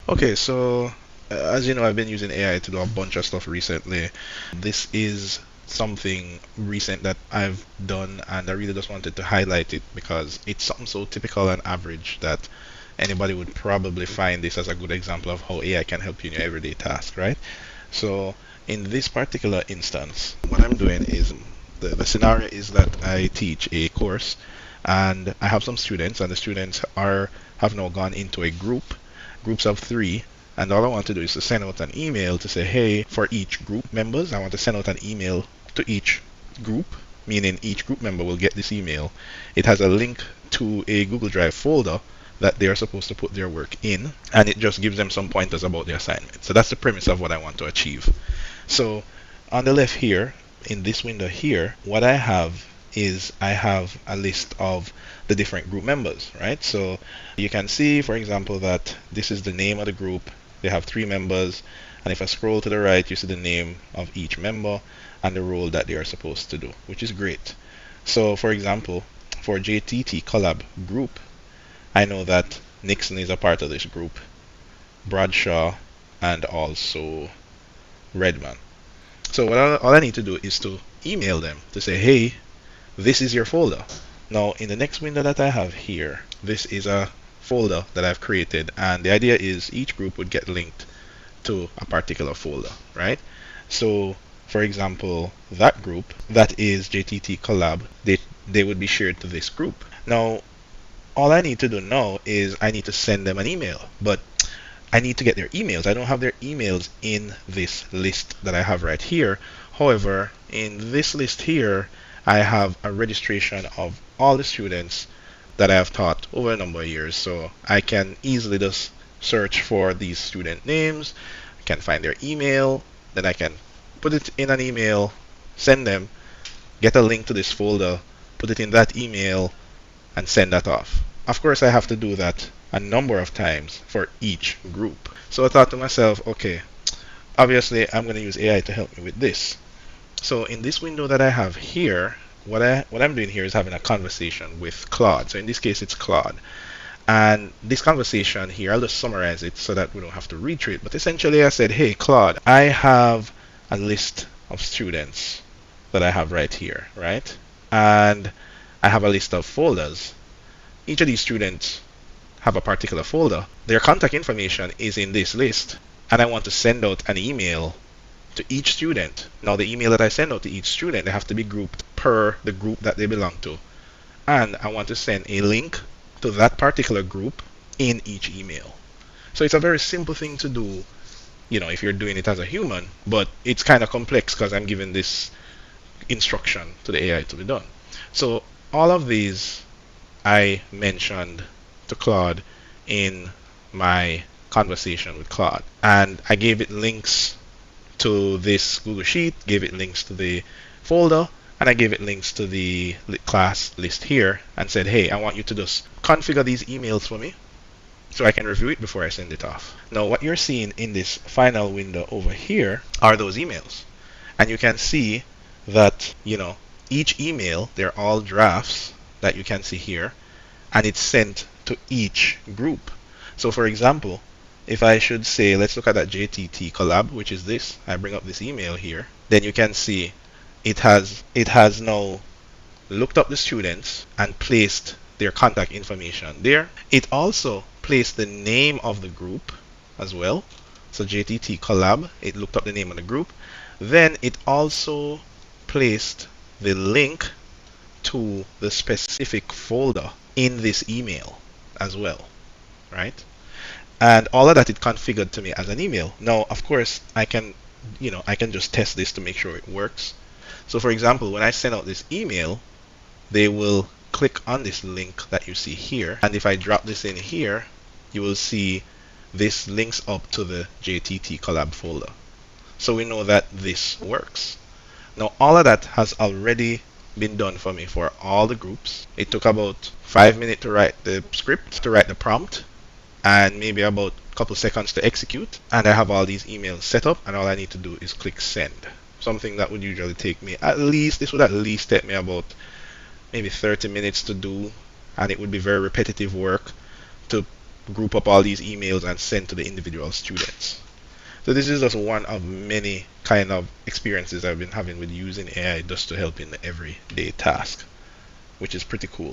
Okay, so as you know, I've been using AI to do a bunch of stuff recently. This is something recent that I've done, and I really just wanted to highlight it because it's something so typical and average that anybody would probably find this as a good example of how AI can help you in your everyday task, right? So, in this particular instance, what I'm doing is the scenario is that I teach a course and I have some students, and the students are have now gone into a groups of three, and all I want to do is to send out an email to say, hey, for each group members, I want to send out an email to each group, meaning each group member will get this email. It has a link to a Google Drive folder that they are supposed to put their work in, and it just gives them some pointers about the assignment. So that's the premise of what I want to achieve. So on the left here, in this window here, what I have is I have a list of the different group members, right? So you can see, for example, that this is the name of the group. They have three members, and if I scroll to the right, you see the name of each member and the role that they are supposed to do, which is great. So for example, for JTT Collab group, I know that Nixon is a part of this group, Bradshaw, and also Redman. So all I need to do is to email them to say, hey, this is your folder. Now, in the next window that I have here, this is a folder that I've created, and the idea is each group would get linked to a particular folder, right? So, for example, that group, that is JTT Collab, they would be shared to this group. Now, all I need to do now is I need to send them an email, but I need to get their emails. I don't have their emails in this list that I have right here. However, in this list here, I have a registration of all the students that I have taught over a number of years. So I can easily just search for these student names, I can find their email, then I can put it in an email, send them, get a link to this folder, put it in that email, and send that off. Of course, I have to do that a number of times for each group. So I thought to myself, okay, obviously I'm going to use AI to help me with this. So in this window that I have here, what I'm doing here is having a conversation with Claude. So in this case, it's Claude. And this conversation here, I'll just summarize it so that we don't have to read through it. But essentially, I said, hey, Claude, I have a list of students that I have right here, right? And I have a list of folders. Each of these students have a particular folder. Their contact information is in this list, and I want to send out an email to each student. Now, the email that I send out to each student, they have to be grouped per the group that they belong to. And I want to send a link to that particular group in each email. So it's a very simple thing to do, if you're doing it as a human, but it's kind of complex because I'm giving this instruction to the AI to be done. So all of these I mentioned to Claude in my conversation with Claude. And I gave it links to this Google Sheet, gave it links to the folder, and I gave it links to the class list here and said, hey, I want you to just configure these emails for me so I can review it before I send it off. Now, what you're seeing in this final window over here are those emails. And you can see that, each email, they're all drafts that you can see here, and it's sent to each group. So for example, if I should say, let's look at that JTT collab, which is this, I bring up this email here, then you can see it has now looked up the students and placed their contact information there. It also placed the name of the group as well. So JTT collab, it looked up the name of the group. Then it also placed the link to the specific folder in this email as well, right? And all of that it configured to me as an email. Now, of course, I can just test this to make sure it works. So for example, when I send out this email, they will click on this link that you see here. And if I drop this in here, you will see this links up to the JTT collab folder. So we know that this works. Now, all of that has already been done for me for all the groups. It took about 5 minutes to write the script, to write the prompt, and maybe about a couple seconds to execute. And I have all these emails set up, and all I need to do is click send. Something that would usually take me this would at least take me about maybe 30 minutes to do, and it would be very repetitive work to group up all these emails and send to the individual students. So this is just one of many kind of experiences I've been having with using AI just to help in the everyday task, which is pretty cool.